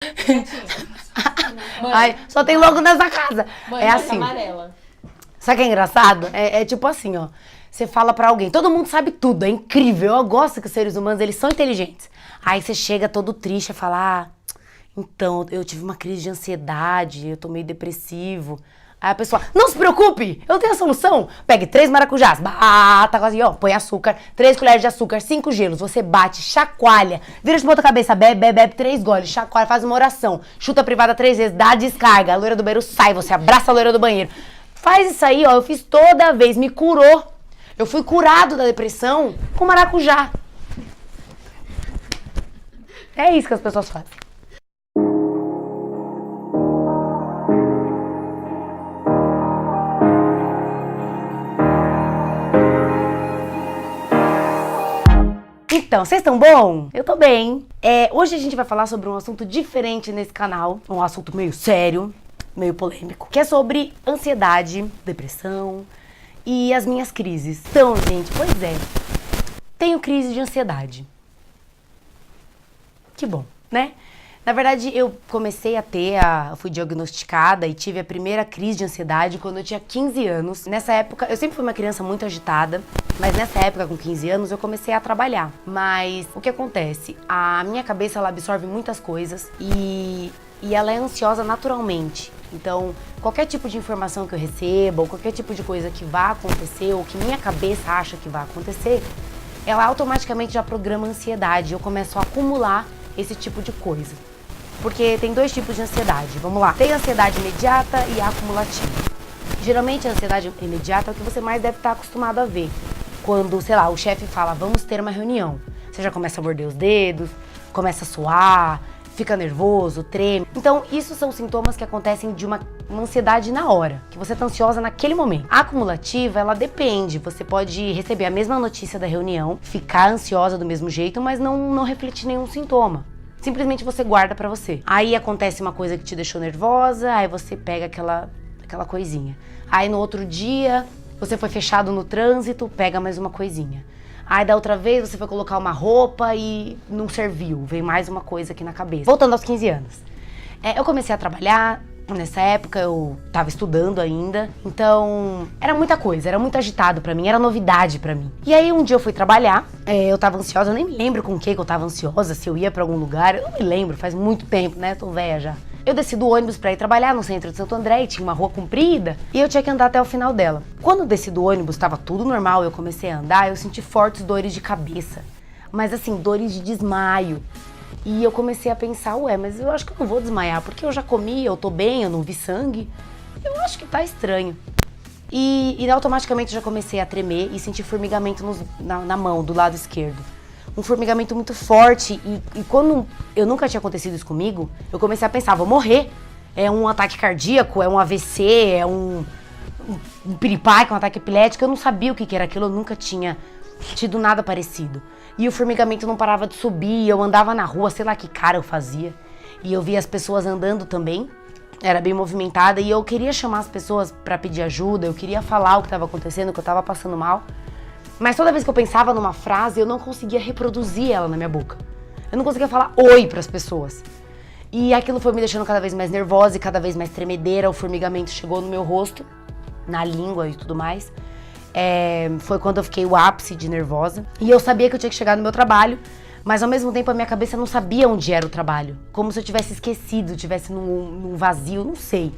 Mãe, Ai, só tem louco nessa casa. mãe, É marca assim. amarela. Sabe o que é engraçado? É tipo assim, ó. Você fala pra alguém, todo mundo sabe tudo, é incrível. Eu gosto que os seres humanos, eles são inteligentes. Aí você chega todo triste e fala, então, eu tive uma crise de ansiedade, eu tô meio depressivo. Aí a pessoa, não se preocupe, eu tenho a solução. Pegue 3 maracujás, bata assim, ó, põe açúcar, 3 colheres de açúcar, 5 gelos. Você bate, chacoalha, vira de ponta cabeça, bebe 3 goles, chacoalha, faz uma oração, chuta a privada 3 vezes, dá descarga, a loira do banheiro sai, você abraça a loira do banheiro. Faz isso aí, ó, eu fiz toda vez, me curou. Eu fui curado da depressão com maracujá. É isso que as pessoas fazem. Então, vocês estão bom? Eu tô bem. Hoje a gente vai falar sobre um assunto diferente nesse canal. Um assunto meio sério, meio polêmico. Que é sobre ansiedade, depressão e as minhas crises. Então, gente, pois é. Tenho crise de ansiedade. Que bom, né? Na verdade, eu comecei a eu fui diagnosticada e tive a primeira crise de ansiedade quando eu tinha 15 anos. Nessa época, eu sempre fui uma criança muito agitada, mas nessa época, com 15 anos, eu comecei a trabalhar. Mas o que acontece? A minha cabeça, ela absorve muitas coisas e ela é ansiosa naturalmente. Então, qualquer tipo de informação que eu receba, ou qualquer tipo de coisa que vá acontecer, ou que minha cabeça acha que vai acontecer, ela automaticamente já programa ansiedade. Eu começo a acumular esse tipo de coisa. Porque tem 2 tipos de ansiedade, vamos lá. Tem a ansiedade imediata e a acumulativa. Geralmente a ansiedade imediata é o que você mais deve estar acostumado a ver. Quando, sei lá, o chefe fala, vamos ter uma reunião. Você já começa a morder os dedos, começa a suar, fica nervoso, treme. Então, isso são sintomas que acontecem de uma ansiedade na hora, que você tá ansiosa naquele momento. A acumulativa, ela depende. Você pode receber a mesma notícia da reunião, ficar ansiosa do mesmo jeito, mas não refletir nenhum sintoma. Simplesmente você guarda pra você. Aí acontece uma coisa que te deixou nervosa, aí você pega aquela coisinha. Aí no outro dia, você foi fechado no trânsito, pega mais uma coisinha. Aí da outra vez você foi colocar uma roupa e não serviu, veio mais uma coisa aqui na cabeça. Voltando aos 15 anos. Eu comecei a trabalhar, nessa época eu tava estudando ainda, então era muita coisa, era muito agitado pra mim, era novidade pra mim. E aí um dia eu fui trabalhar, eu tava ansiosa, eu nem me lembro com o que eu tava ansiosa, se eu ia pra algum lugar, eu não me lembro, faz muito tempo, né, tô velha já. Eu desci do ônibus pra ir trabalhar no centro de Santo André e tinha uma rua comprida e eu tinha que andar até o final dela. Quando eu desci do ônibus, tava tudo normal, eu comecei a andar, eu senti fortes dores de cabeça, mas assim, dores de desmaio. E eu comecei a pensar, mas eu acho que eu não vou desmaiar, porque eu já comi, eu tô bem, eu não vi sangue. Eu acho que tá estranho. E automaticamente eu já comecei a tremer e sentir formigamento na mão, do lado esquerdo. Um formigamento muito forte e quando eu nunca tinha acontecido isso comigo, eu comecei a pensar, vou morrer. É um ataque cardíaco, é um AVC, é um piripaque, um ataque epilético. Eu não sabia o que era aquilo, eu nunca tinha tido nada parecido. E o formigamento não parava de subir, eu andava na rua, sei lá que cara eu fazia. E eu via as pessoas andando também, era bem movimentada, e eu queria chamar as pessoas pra pedir ajuda, eu queria falar o que estava acontecendo, que eu tava passando mal. Mas toda vez que eu pensava numa frase, eu não conseguia reproduzir ela na minha boca. Eu não conseguia falar oi pras pessoas. E aquilo foi me deixando cada vez mais nervosa e cada vez mais tremedeira, o formigamento chegou no meu rosto, na língua e tudo mais. Foi quando eu fiquei o ápice de nervosa. E eu sabia que eu tinha que chegar no meu trabalho, mas ao mesmo tempo a minha cabeça não sabia onde era o trabalho. Como se eu tivesse esquecido, tivesse num vazio, não sei.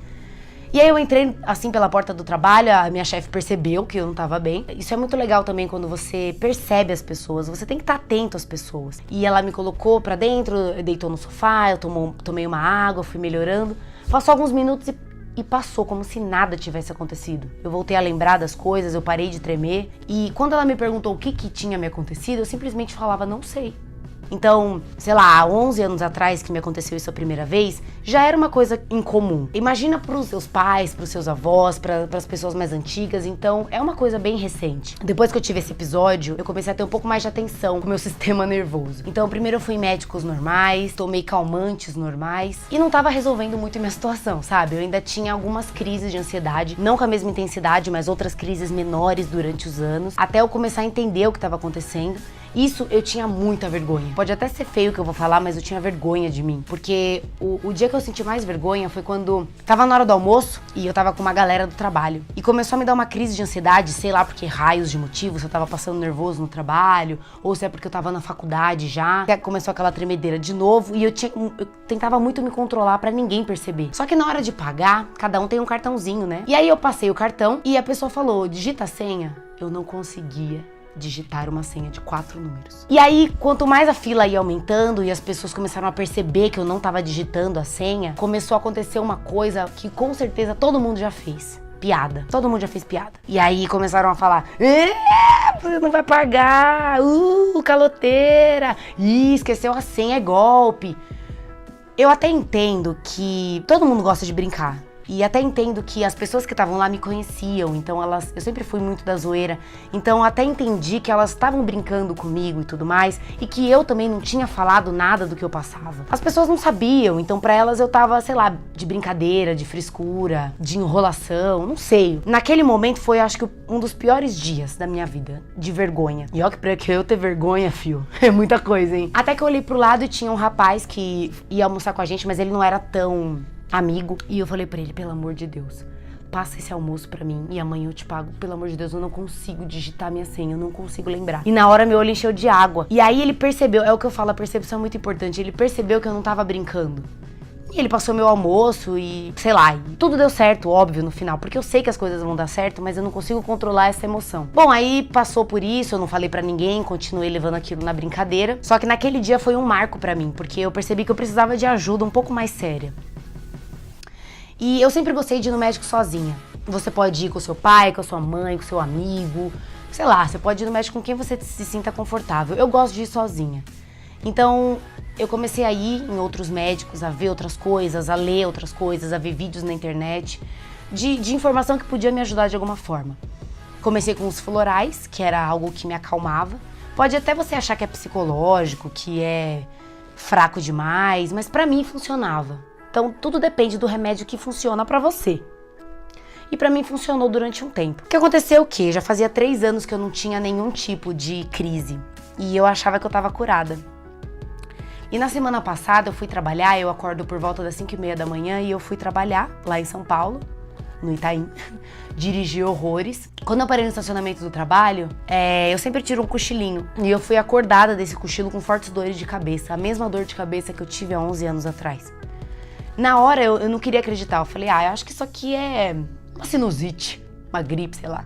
E aí eu entrei assim pela porta do trabalho, a minha chefe percebeu que eu não tava bem. Isso é muito legal também quando você percebe as pessoas, você tem que estar atento às pessoas. E ela me colocou pra dentro, deitou no sofá, eu tomei uma água, fui melhorando. Passou alguns minutos e passou como se nada tivesse acontecido. Eu voltei a lembrar das coisas, eu parei de tremer. E quando ela me perguntou o que tinha me acontecido, eu simplesmente falava, não sei. Então, sei lá, há 11 anos atrás que me aconteceu isso a primeira vez, já era uma coisa incomum. Imagina pros seus pais, pros seus avós, pras pessoas mais antigas, então é uma coisa bem recente. Depois que eu tive esse episódio, eu comecei a ter um pouco mais de atenção com o meu sistema nervoso. Então, primeiro eu fui em médicos normais, tomei calmantes normais e não tava resolvendo muito a minha situação, sabe? Eu ainda tinha algumas crises de ansiedade, não com a mesma intensidade, mas outras crises menores durante os anos, até eu começar a entender o que estava acontecendo. Isso eu tinha muita vergonha. Pode até ser feio o que eu vou falar, mas eu tinha vergonha de mim. Porque o dia que eu senti mais vergonha foi quando tava na hora do almoço e eu tava com uma galera do trabalho. E começou a me dar uma crise de ansiedade, sei lá, porque raios de motivo, se eu tava passando nervoso no trabalho, ou se é porque eu tava na faculdade já. Começou aquela tremedeira de novo e eu tentava muito me controlar pra ninguém perceber. Só que na hora de pagar, cada um tem um cartãozinho, né? E aí eu passei o cartão e a pessoa falou, digita a senha. Eu não conseguia digitar uma senha de 4 números. E aí, quanto mais a fila ia aumentando e as pessoas começaram a perceber que eu não tava digitando a senha, começou a acontecer uma coisa que com certeza todo mundo já fez. Piada. Todo mundo já fez piada. E aí começaram a falar, você não vai pagar, caloteira, esqueceu a senha, é golpe. Eu até entendo que todo mundo gosta de brincar. E até entendo que as pessoas que estavam lá me conheciam, então eu sempre fui muito da zoeira, então até entendi que elas estavam brincando comigo e tudo mais, e que eu também não tinha falado nada do que eu passava. As pessoas não sabiam, então pra elas eu tava, sei lá, de brincadeira, de frescura, de enrolação, não sei. Naquele momento foi, acho que, um dos piores dias da minha vida, de vergonha. E ó que pra que eu ter vergonha, fio, é muita coisa, hein? Até que eu olhei pro lado e tinha um rapaz que ia almoçar com a gente, mas ele não era tão amigo, e eu falei pra ele, pelo amor de Deus, passa esse almoço pra mim e amanhã eu te pago. Pelo amor de Deus, eu não consigo digitar minha senha, eu não consigo lembrar. E na hora meu olho encheu de água. E aí ele percebeu, é o que eu falo, a percepção é muito importante, ele percebeu que eu não tava brincando. E ele passou meu almoço e, sei lá, e tudo deu certo, óbvio, no final. Porque eu sei que as coisas vão dar certo, mas eu não consigo controlar essa emoção. Bom, aí passou por isso, eu não falei pra ninguém, continuei levando aquilo na brincadeira. Só que naquele dia foi um marco pra mim, porque eu percebi que eu precisava de ajuda um pouco mais séria. E eu sempre gostei de ir no médico sozinha. Você pode ir com o seu pai, com a sua mãe, com o seu amigo, sei lá, você pode ir no médico com quem você se sinta confortável. Eu gosto de ir sozinha. Então, eu comecei a ir em outros médicos, a ver outras coisas, a ler outras coisas, a ver vídeos na internet, de informação que podia me ajudar de alguma forma. Comecei com os florais, que era algo que me acalmava. Pode até você achar que é psicológico, que é fraco demais, mas pra mim funcionava. Então, tudo depende do remédio que funciona pra você. E pra mim funcionou durante um tempo. O que aconteceu o quê? Já fazia 3 anos que eu não tinha nenhum tipo de crise. E eu achava que eu tava curada. E na semana passada eu fui trabalhar, eu acordo por volta das 5h30 da manhã e eu fui trabalhar lá em São Paulo, no Itaim. Dirigi horrores. Quando eu parei no estacionamento do trabalho, eu sempre tiro um cochilinho. E eu fui acordada desse cochilo com fortes dores de cabeça. A mesma dor de cabeça que eu tive há 11 anos atrás. Na hora eu não queria acreditar, eu falei, eu acho que isso aqui é uma sinusite, uma gripe, sei lá.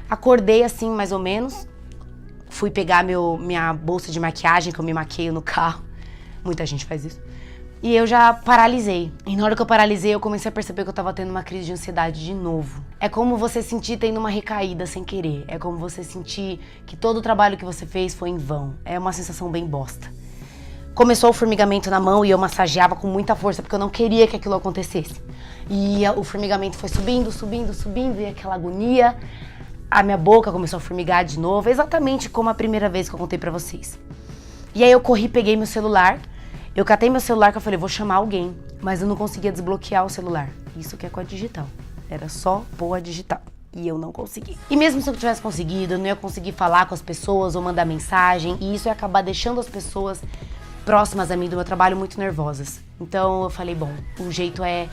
Acordei assim, mais ou menos, fui pegar minha bolsa de maquiagem, que eu me maqueio no carro, muita gente faz isso, e eu já paralisei. E na hora que eu paralisei, eu comecei a perceber que eu tava tendo uma crise de ansiedade de novo. É como você sentir tendo uma recaída sem querer, é como você sentir que todo o trabalho que você fez foi em vão, é uma sensação bem bosta. Começou o formigamento na mão e eu massageava com muita força, porque eu não queria que aquilo acontecesse. E o formigamento foi subindo, subindo, subindo, e aquela agonia. A minha boca começou a formigar de novo, exatamente como a primeira vez que eu contei pra vocês. E aí eu corri, peguei meu celular, eu catei meu celular, que eu falei, vou chamar alguém. Mas eu não conseguia desbloquear o celular. Isso que é com a digital. Era só pôr a digital. E eu não consegui. E mesmo se eu tivesse conseguido, eu não ia conseguir falar com as pessoas ou mandar mensagem, e isso ia acabar deixando as pessoas próximas a mim do meu trabalho muito nervosas. Então eu falei, bom, o jeito é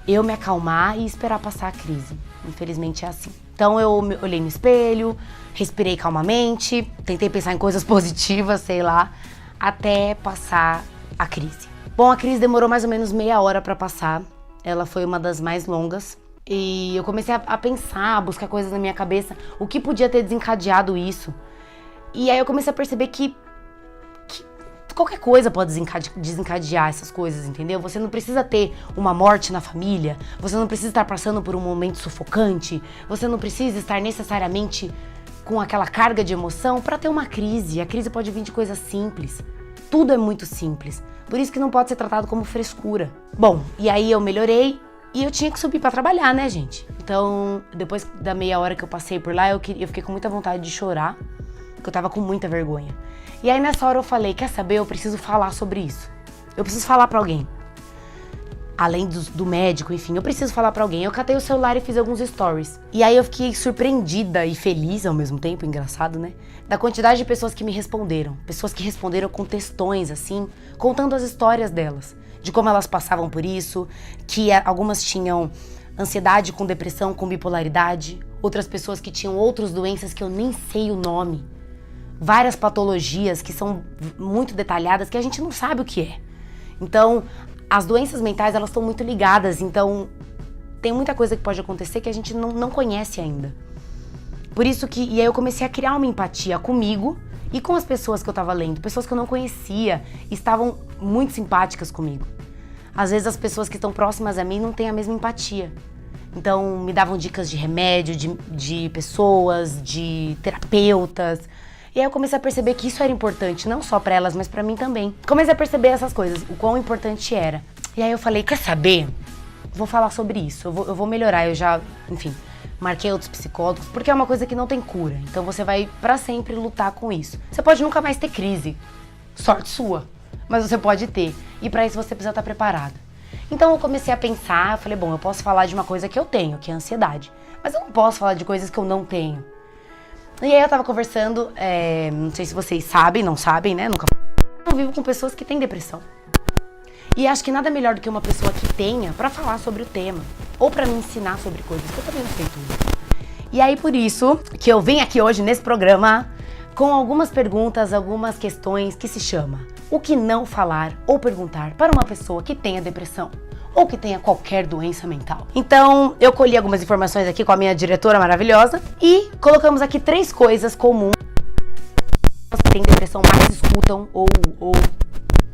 eu me acalmar e esperar passar a crise. Infelizmente é assim. Então eu olhei no espelho, respirei calmamente, tentei pensar em coisas positivas, sei lá, até passar a crise. Bom, a crise demorou mais ou menos meia hora pra passar. Ela foi uma das mais longas. E eu comecei a pensar, a buscar coisas na minha cabeça, o que podia ter desencadeado isso. E aí eu comecei a perceber que qualquer coisa pode desencadear essas coisas, entendeu? Você não precisa ter uma morte na família, você não precisa estar passando por um momento sufocante, você não precisa estar necessariamente com aquela carga de emoção para ter uma crise. A crise pode vir de coisas simples. Tudo é muito simples. Por isso que não pode ser tratado como frescura. Bom, e aí eu melhorei e eu tinha que subir para trabalhar, né, gente? Então, depois da meia hora que eu passei por lá, eu fiquei com muita vontade de chorar, porque eu tava com muita vergonha. E aí nessa hora eu falei, quer saber, eu preciso falar sobre isso. Eu preciso falar pra alguém. além do médico, enfim, eu preciso falar pra alguém. Eu catei o celular e fiz alguns stories. E aí eu fiquei surpreendida e feliz ao mesmo tempo, engraçado, né? Da quantidade de pessoas que me responderam. Pessoas que responderam com textões, assim, contando as histórias delas. De como elas passavam por isso, que algumas tinham ansiedade com depressão, com bipolaridade. Outras pessoas que tinham outras doenças que eu nem sei o nome. Várias patologias que são muito detalhadas que a gente não sabe o que é. Então, as doenças mentais, elas estão muito ligadas. Então, tem muita coisa que pode acontecer que a gente não conhece ainda. Por isso que... E aí eu comecei a criar uma empatia comigo e com as pessoas que eu tava lendo. Pessoas que eu não conhecia, estavam muito simpáticas comigo. Às vezes as pessoas que estão próximas a mim não têm a mesma empatia. Então, me davam dicas de remédio, de pessoas, de terapeutas. E aí eu comecei a perceber que isso era importante, não só pra elas, mas pra mim também. Comecei a perceber essas coisas, o quão importante era. E aí eu falei, quer saber? Vou falar sobre isso, eu vou melhorar. Eu já, enfim, marquei outros psicólogos, porque é uma coisa que não tem cura. Então você vai pra sempre lutar com isso. Você pode nunca mais ter crise, sorte sua, mas você pode ter. E pra isso você precisa estar preparado. Então eu comecei a pensar, eu falei, bom, eu posso falar de uma coisa que eu tenho, que é a ansiedade. Mas eu não posso falar de coisas que eu não tenho. E aí eu tava conversando, não sei se vocês sabem, não sabem, né? Nunca. Eu vivo com pessoas que têm depressão. E acho que nada melhor do que uma pessoa que tenha pra falar sobre o tema. Ou pra me ensinar sobre coisas que eu também não sei tudo. E aí por isso que eu vim aqui hoje nesse programa com algumas perguntas, algumas questões que se chama o que não falar ou perguntar para uma pessoa que tenha depressão ou que tenha qualquer doença mental. Então, eu colhi algumas informações aqui com a minha diretora maravilhosa e colocamos aqui 3 coisas comuns que as que têm depressão mais escutam ou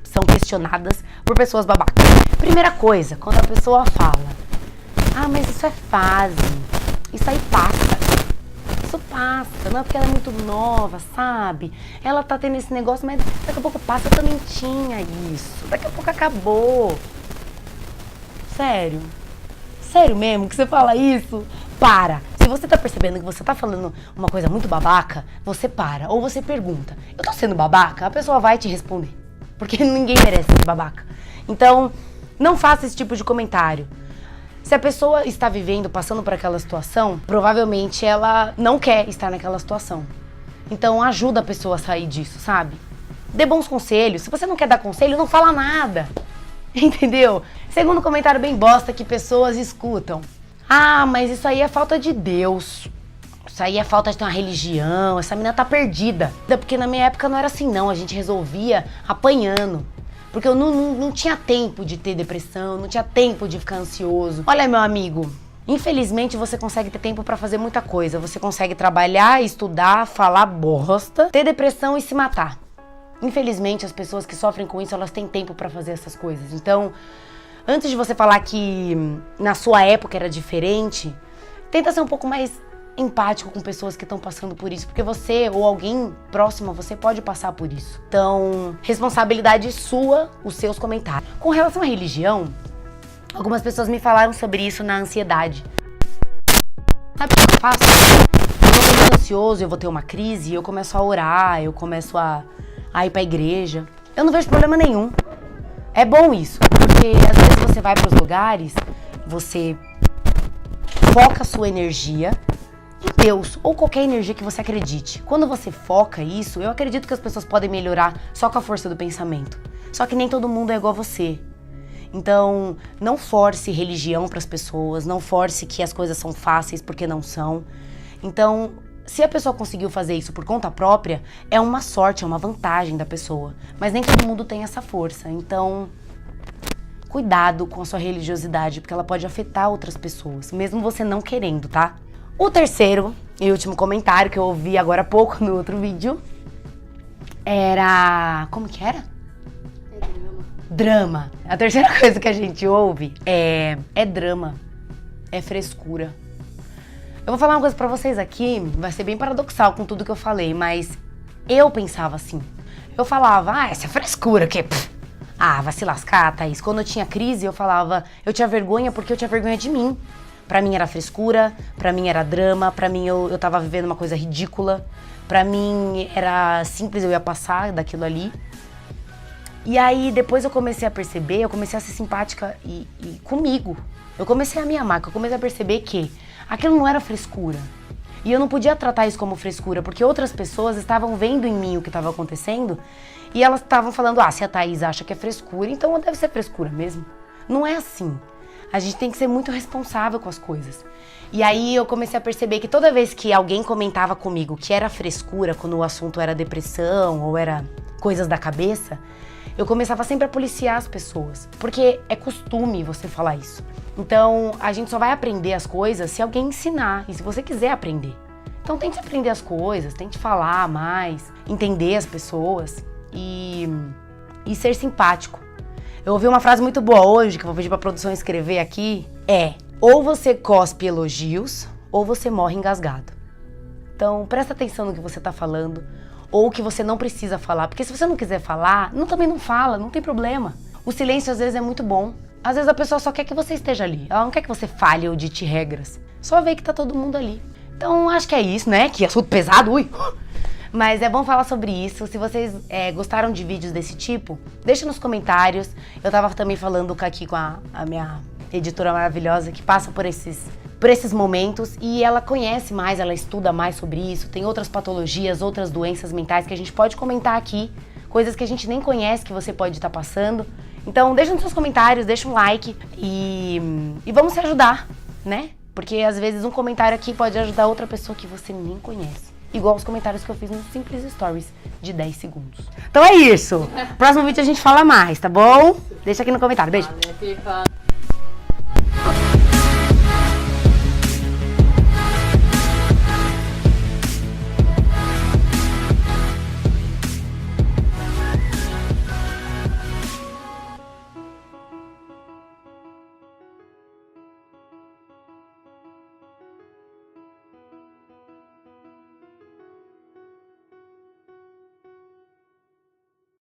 são questionadas por pessoas babacas. Primeira coisa, quando a pessoa fala, ah, mas isso é fase, isso aí passa. Isso passa, não é porque ela é muito nova, sabe? Ela tá tendo esse negócio, mas daqui a pouco passa, eu também tinha isso. Daqui a pouco acabou. Sério? Sério mesmo que você fala isso? Para! Se você tá percebendo que você tá falando uma coisa muito babaca, você para. Ou você pergunta, eu tô sendo babaca? A pessoa vai te responder. Porque ninguém merece ser babaca. Então, não faça esse tipo de comentário. Se a pessoa está vivendo, passando por aquela situação, provavelmente ela não quer estar naquela situação. Então ajuda a pessoa a sair disso, sabe? Dê bons conselhos. Se você não quer dar conselho, não fala nada. Entendeu? Segundo comentário bem bosta que pessoas escutam. Ah, mas isso aí é falta de Deus. Isso aí é falta de ter uma religião. Essa menina tá perdida. Porque na minha época não era assim não. A gente resolvia apanhando. Porque eu não tinha tempo de ter depressão, não tinha tempo de ficar ansioso. Olha, meu amigo, infelizmente você consegue ter tempo pra fazer muita coisa. Você consegue trabalhar, estudar, falar bosta, ter depressão e se matar. Infelizmente, as pessoas que sofrem com isso, elas têm tempo pra fazer essas coisas. Então, antes de você falar que na sua época era diferente, tenta ser um pouco mais empático com pessoas que estão passando por isso, porque você ou alguém próximo a você pode passar por isso. Então, responsabilidade sua, os seus comentários. Com relação à religião, algumas pessoas me falaram sobre isso na ansiedade. Sabe o que eu faço? Quando eu tô muito ansioso, eu vou ter uma crise, eu começo a orar, eu começo a ir pra igreja. Eu não vejo problema nenhum. É bom isso, porque às vezes você vai pros lugares, você foca a sua energia em Deus, ou qualquer energia que você acredite. Quando você foca isso, eu acredito que as pessoas podem melhorar só com a força do pensamento. Só que nem todo mundo é igual a você. Então, não force religião pras pessoas, não force que as coisas são fáceis porque não são. Então, se a pessoa conseguiu fazer isso por conta própria, é uma sorte, é uma vantagem da pessoa. Mas nem todo mundo tem essa força. Então, cuidado com a sua religiosidade, porque ela pode afetar outras pessoas, mesmo você não querendo, tá? O terceiro e último comentário que eu ouvi agora há pouco no outro vídeo era... Como que era? É drama. Drama. A terceira coisa que a gente ouve é drama, é frescura. Eu vou falar uma coisa pra vocês aqui, vai ser bem paradoxal com tudo que eu falei, mas eu pensava assim. Eu falava, essa é frescura, que... vai se lascar, Thaís. Quando eu tinha crise, eu falava, eu tinha vergonha porque eu tinha vergonha de mim. Pra mim era frescura, pra mim era drama, pra mim eu tava vivendo uma coisa ridícula. Pra mim era simples, eu ia passar daquilo ali. E aí, depois eu comecei a perceber, eu comecei a ser simpática e comigo. Eu comecei a me amar, eu comecei a perceber que aquilo não era frescura. E eu não podia tratar isso como frescura, porque outras pessoas estavam vendo em mim o que estava acontecendo e elas estavam falando, se a Thaís acha que é frescura, então deve ser frescura mesmo. Não é assim. A gente tem que ser muito responsável com as coisas. E aí eu comecei a perceber que toda vez que alguém comentava comigo que era frescura, quando o assunto era depressão ou era coisas da cabeça, eu começava sempre a policiar as pessoas, porque é costume você falar isso. Então, a gente só vai aprender as coisas se alguém ensinar e se você quiser aprender. Então, tente aprender as coisas, tente falar mais, entender as pessoas e ser simpático. Eu ouvi uma frase muito boa hoje, que eu vou pedir pra produção escrever aqui, ou você cospe elogios, ou você morre engasgado. Então, presta atenção no que você tá falando, ou que você não precisa falar, porque se você não quiser falar, também não fala, não tem problema. O silêncio às vezes é muito bom. Às vezes a pessoa só quer que você esteja ali, ela não quer que você fale ou dite regras, só vê que tá todo mundo ali. Então acho que é isso, né? Que assunto pesado, Mas é bom falar sobre isso. Se vocês gostaram de vídeos desse tipo, deixa nos comentários. Eu tava também falando aqui com a minha editora maravilhosa que passa por esses momentos e ela conhece mais, ela estuda mais sobre isso, tem outras patologias, outras doenças mentais que a gente pode comentar aqui, coisas que a gente nem conhece que você pode estar passando. Então deixa nos seus comentários, deixa um like e vamos se ajudar, né? Porque às vezes um comentário aqui pode ajudar outra pessoa que você nem conhece. Igual os comentários que eu fiz nos Simples Stories de 10 segundos. Então é isso. Próximo vídeo a gente fala mais, tá bom? Deixa aqui no comentário. Beijo.